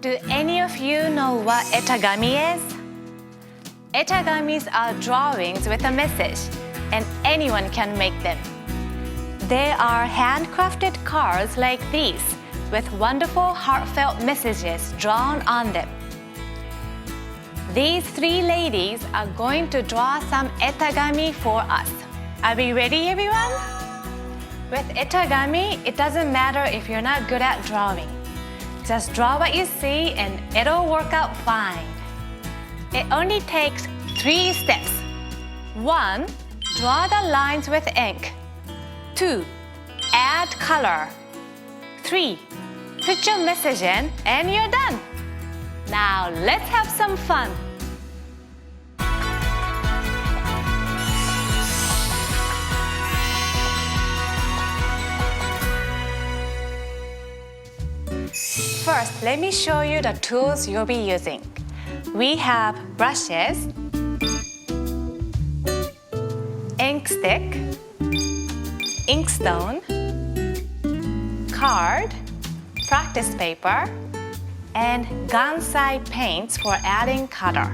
Do any of you know what Etegami is? Etagamis are drawings with a message, and anyone can make them. They are handcrafted cards like these, with wonderful heartfelt messages drawn on them. These three ladies are going to draw some Etegami for us. Are we ready, everyone? With Etegami, it doesn't matter if you're not good at drawing. Just draw what you see and it'll work out fine. It only takes 3 steps. 1. Draw the lines with ink. 2. Add color. 3. Put your message in and you're done. Now let's have some fun. First, let me show you the tools you'll be using. We have brushes, ink stick, inkstone, card, practice paper, and gansai paints for adding color.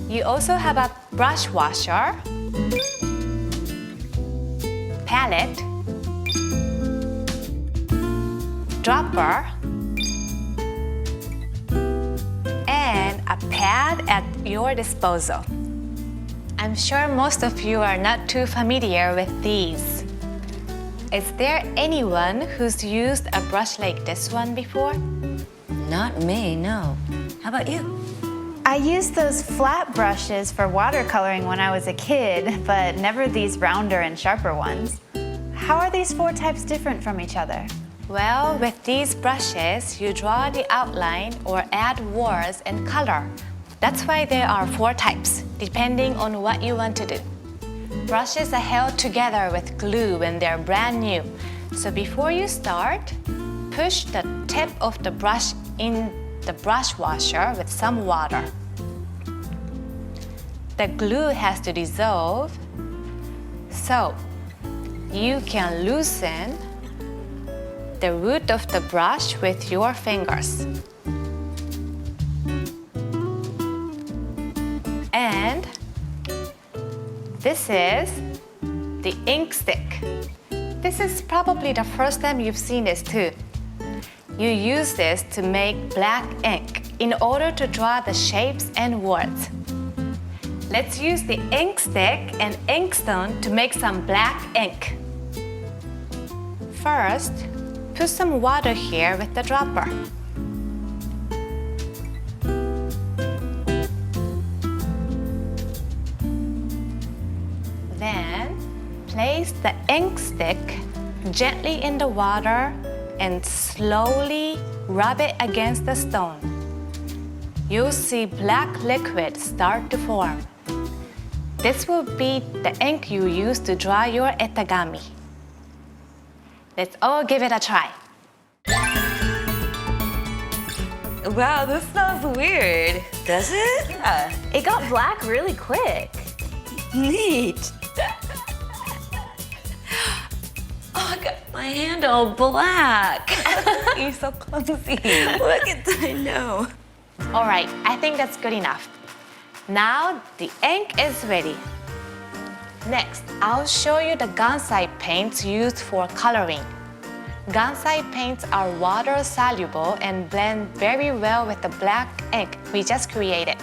You also have a brush washer, palette, dropper, and a pad at your disposal. I'm sure most of you are not too familiar with these. Is there anyone who's used a brush like this one before? Not me, no. How about you? I used those flat brushes for watercoloring when I was a kid, but never these rounder and sharper ones. How are these 4 types different from each other? Well, with these brushes, you draw the outline or add words and color. That's why there are 4 types, depending on what you want to do. Brushes are held together with glue when they're brand new. So before you start, push the tip of the brush in the brush washer with some water. The glue has to dissolve, so you can loosen the root of the brush with your fingers. And this is the ink stick. This is probably the first time you've seen this too. You use this to make black ink in order to draw the shapes and words. Let's use the ink stick and inkstone to make some black ink. First, put some water here with the dropper. Then, place the ink stick gently in the water and slowly rub it against the stone. You'll see black liquid start to form. This will be the ink you use to draw your Etegami. Let's all give it a try. Wow, this smells weird. Does it? Yeah, it got black really quick. Neat. Oh, I got my hand all black. You're so clumsy. Look at that, I know. All right, I think that's good enough. Now the ink is ready. Next, I'll show you the gansai paints used for coloring. Gansai paints are water-soluble and blend very well with the black ink we just created.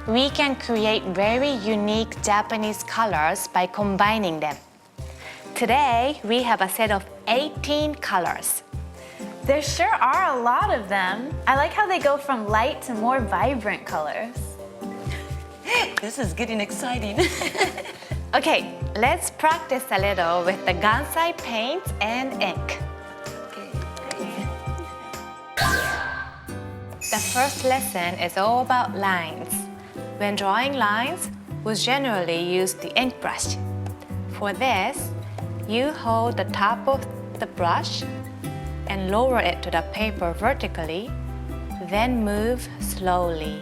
We can create very unique Japanese colors by combining them. Today, we have a set of 18 colors. There sure are a lot of them. I like how they go from light to more vibrant colors. This is getting exciting. Okay, let's practice a little with the gansai paints and ink. The first lesson is all about lines. When drawing lines, we generally use the ink brush. For this, you hold the top of the brush and lower it to the paper vertically, then move slowly.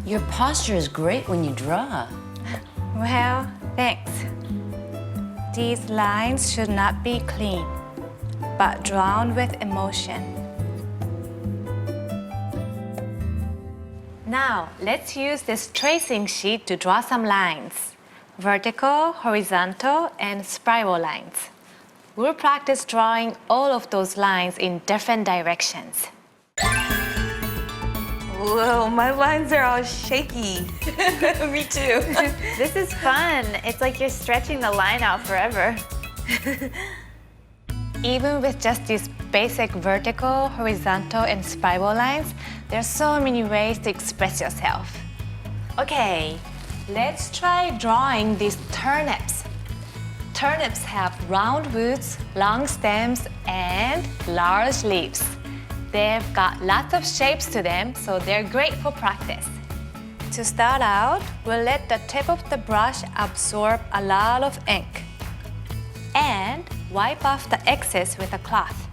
Your posture is great when you draw. Well, thanks. These lines should not be clean, but drawn with emotion. Now, let's use this tracing sheet to draw some lines. Vertical, horizontal, and spiral lines. We'll practice drawing all of those lines in different directions. Whoa, my lines are all shaky. Me too. This is fun. It's like you're stretching the line out forever. Even with just these basic vertical, horizontal, and spiral lines, there's so many ways to express yourself. Okay, let's try drawing these turnips. Turnips have round roots, long stems, and large leaves. They've got lots of shapes to them, so they're great for practice. To start out, we'll let the tip of the brush absorb a lot of ink and wipe off the excess with a cloth.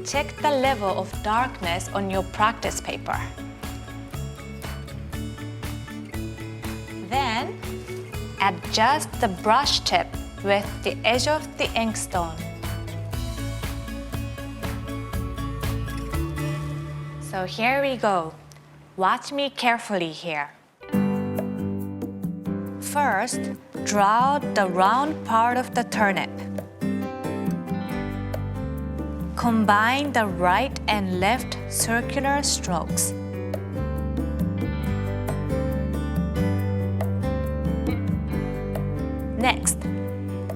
Check the level of darkness on your practice paper. Then, adjust the brush tip with the edge of the inkstone. So here we go. Watch me carefully here. First, draw the round part of the turnip. Combine the right and left circular strokes. Next,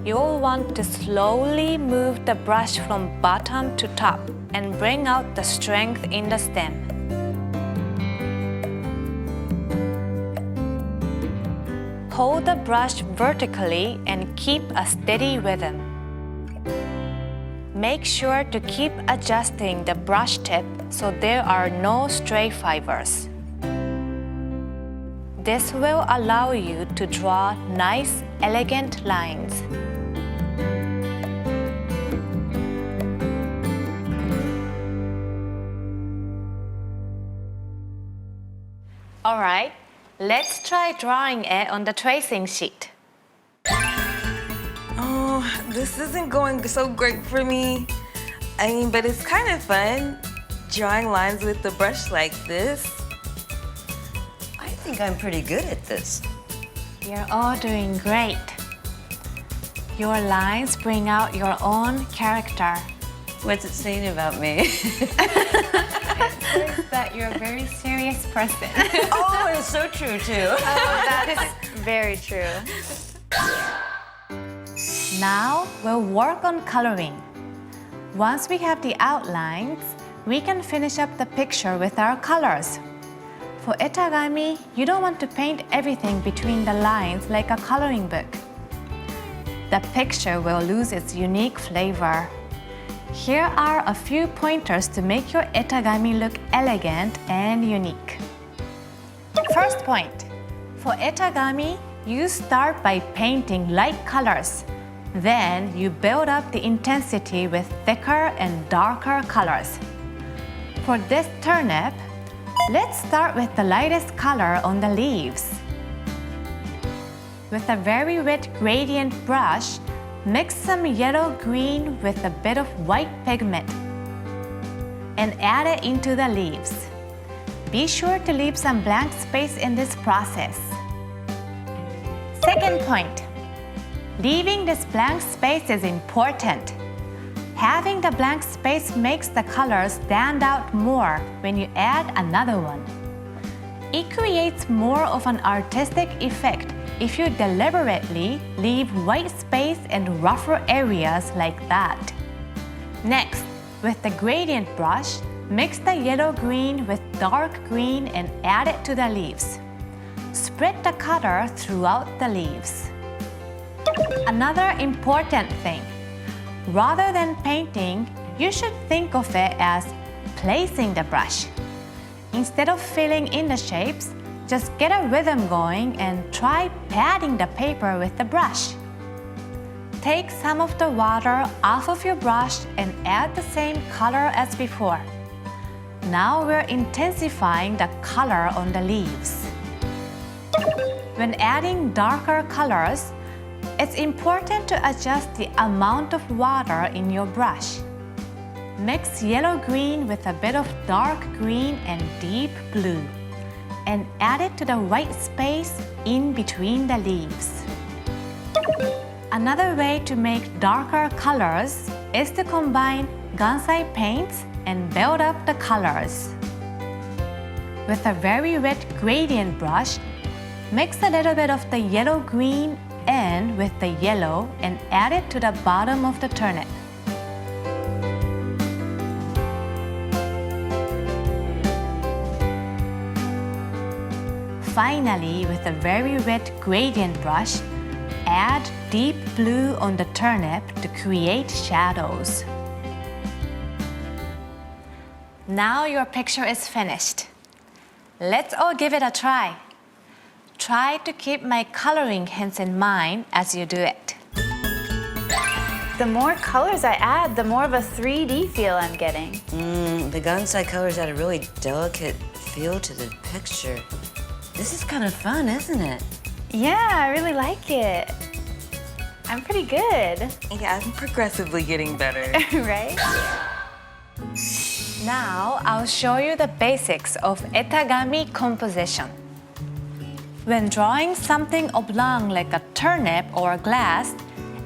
you'll want to slowly move the brush from bottom to top and bring out the strength in the stem. Hold the brush vertically and keep a steady rhythm. Make sure to keep adjusting the brush tip so there are no stray fibers. This will allow you to draw nice, elegant lines. All right, let's try drawing it on the tracing sheet. Oh, this isn't going so great for me. I mean, but it's kind of fun drawing lines with the brush like this. I think I'm pretty good at this. You're all doing great. Your lines bring out your own character. What's it saying about me? It says that you're a very serious person. Oh, it's so true too. That's very true. Now we'll work on coloring. Once we have the outlines, we can finish up the picture with our colors. For Etegami, you don't want to paint everything between the lines like a coloring book. The picture will lose its unique flavor. Here are a few pointers to make your Etegami look elegant and unique. First point. For Etegami, you start by painting light colors. Then you build up the intensity with thicker and darker colors. For this turnip, let's start with the lightest color on the leaves. With a very wet gradient brush, mix some yellow-green with a bit of white pigment and add it into the leaves. Be sure to leave some blank space in this process. Second point. Leaving this blank space is important. Having the blank space makes the colors stand out more when you add another one. It creates more of an artistic effect if you deliberately leave white space and rougher areas like that. Next, with the gradient brush, mix the yellow-green with dark green and add it to the leaves. Spread the color throughout the leaves. Another important thing. Rather than painting, you should think of it as placing the brush. Instead of filling in the shapes, just get a rhythm going and try patting the paper with the brush. Take some of the water off of your brush and add the same color as before. Now we're intensifying the color on the leaves. When adding darker colors, it's important to adjust the amount of water in your brush. Mix yellow-green with a bit of dark green and deep blue, and add it to the white space in between the leaves. Another way to make darker colors is to combine gansai paints and build up the colors. With a very wet gradient brush, mix a little bit of the yellow-green and with the yellow and add it to the bottom of the turnip. Finally, with a very wet gradient brush, add deep blue on the turnip to create shadows. Now your picture is finished. Let's all give it a try. Try to keep my coloring hints in mind as you do it. The more colors I add, the more of a 3D feel I'm getting. The gansai colors add a really delicate feel to the picture. This is kind of fun, isn't it? Yeah, I really like it. I'm pretty good, Yeah, I'm progressively getting better. right? Now I'll show you the basics of Etegami composition. When drawing something oblong like a turnip or a glass,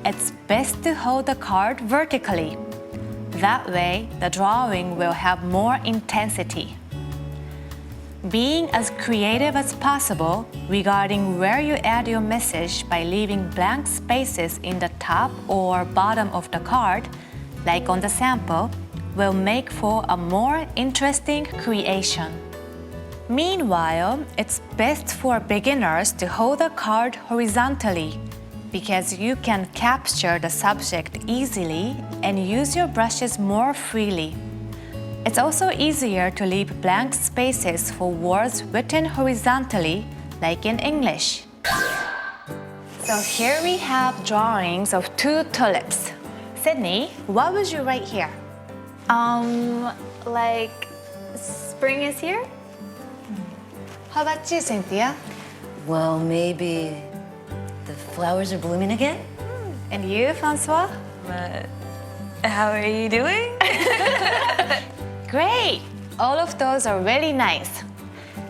it's best to hold the card vertically. That way, the drawing will have more intensity. Being as creative as possible regarding where you add your message by leaving blank spaces in the top or bottom of the card, like on the sample, will make for a more interesting creation. Meanwhile, it's best for beginners to hold the card horizontally because you can capture the subject easily and use your brushes more freely. It's also easier to leave blank spaces for words written horizontally, like in English. So here we have drawings of 2 tulips. Sydney, what would you write here? Like spring is here? How about you, Cynthia? Well, maybe the flowers are blooming again? And you, Francois? But how are you doing? Great! All of those are really nice.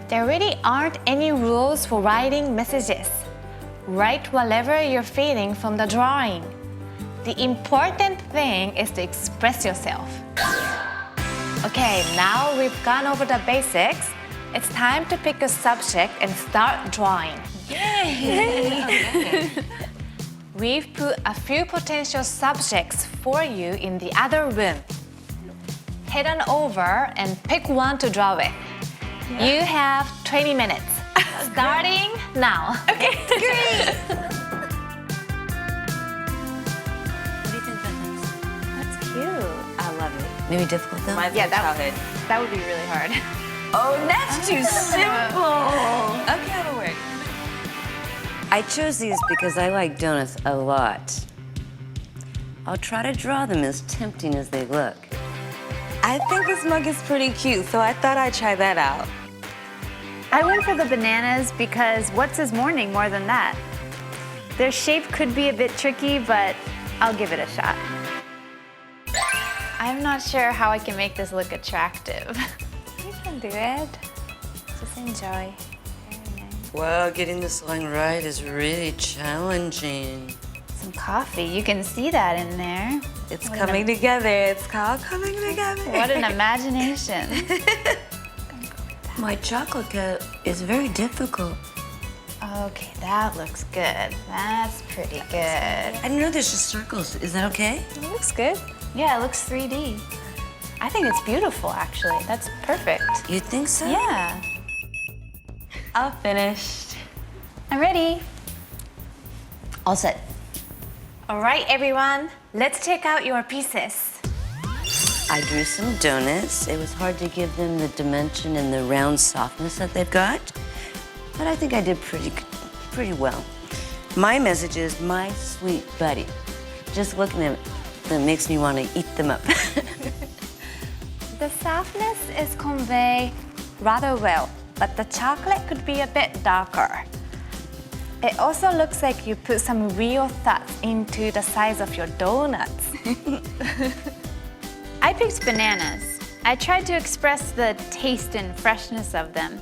There really aren't any rules for writing messages. Write whatever you're feeling from the drawing. The important thing is to express yourself. Okay, now we've gone over the basics. It's time to pick a subject and start drawing. Yay! We've put a few potential subjects for you in the other room. Head on over and pick one to draw with. You have 20 minutes. Starting now. Okay, great. What do you think that is? That's cute. I love it. Maybe difficult though? Mine's Yeah, like that- childhood. That would be really hard. Oh, that's too simple. Okay, that'll work. I chose these because I like donuts a lot. I'll try to draw them as tempting as they look. I think this mug is pretty cute, so I thought I'd try that out. I went for the bananas because what's his morning more than that? Their shape could be a bit tricky, but I'll give it a shot. I'm not sure how I can make this look attractive. You can do it. Just enjoy. Well, getting this line right is really challenging. Some coffee, you can see that in there. It's coming together. It's called coming together. What an imagination. My chocolate cup is very difficult. Okay, that looks good. That's pretty good. I didn't know there's just circles. Is that okay? It looks good. Yeah, it looks 3D. I think it's beautiful, actually. That's perfect. You think so? Yeah. All finished. I'm ready. All set. All right, everyone. Let's check out your pieces. I drew some donuts. It was hard to give them the dimension and the round softness that they've got, but I think I did pretty well. My message is my sweet buddy. Just looking at them makes me want to eat them up. The softness is conveyed rather well, but the chocolate could be a bit darker. It also looks like you put some real thoughts into the size of your donuts. I picked bananas. I tried to express the taste and freshness of them.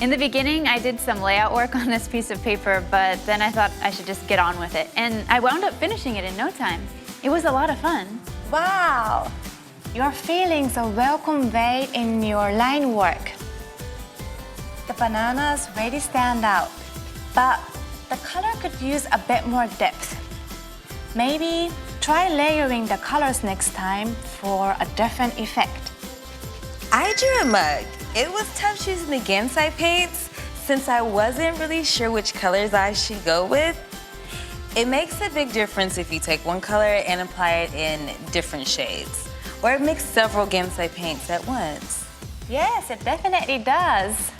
In the beginning, I did some layout work on this piece of paper, but then I thought I should just get on with it. And I wound up finishing it in no time. It was a lot of fun. Wow! Your feelings are well conveyed in your line work. The bananas really stand out, but the color could use a bit more depth. Maybe try layering the colors next time for a different effect. I drew a mug. It was tough choosing the Gansai paints since I wasn't really sure which colors I should go with. It makes a big difference if you take one color and apply it in different shades, or mix several Gansai paints at once. Yes, it definitely does.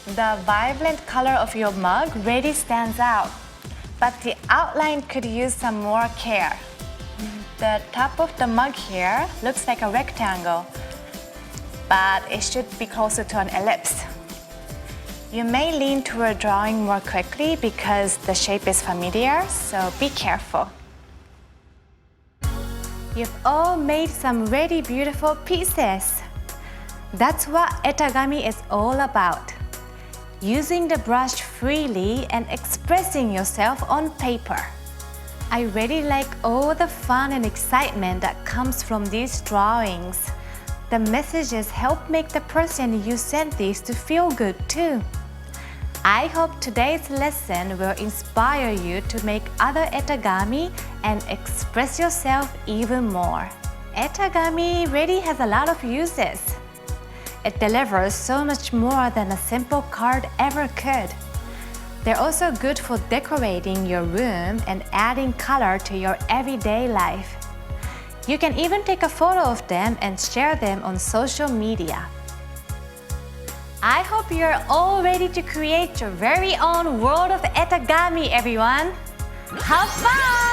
The vibrant color of your mug really stands out, but the outline could use some more care. The top of the mug here looks like a rectangle, but it should be closer to an ellipse. You may lean toward drawing more quickly because the shape is familiar, so be careful. You've all made some really beautiful pieces. That's what Etegami is all about. Using the brush freely and expressing yourself on paper. I really like all the fun and excitement that comes from these drawings. The messages help make the person you sent these to feel good too. I hope today's lesson will inspire you to make other Etegami and express yourself even more. Etegami really has a lot of uses. It delivers so much more than a simple card ever could. They're also good for decorating your room and adding color to your everyday life. You can even take a photo of them and share them on social media. I hope you're all ready to create your very own world of Etegami, everyone. Have fun!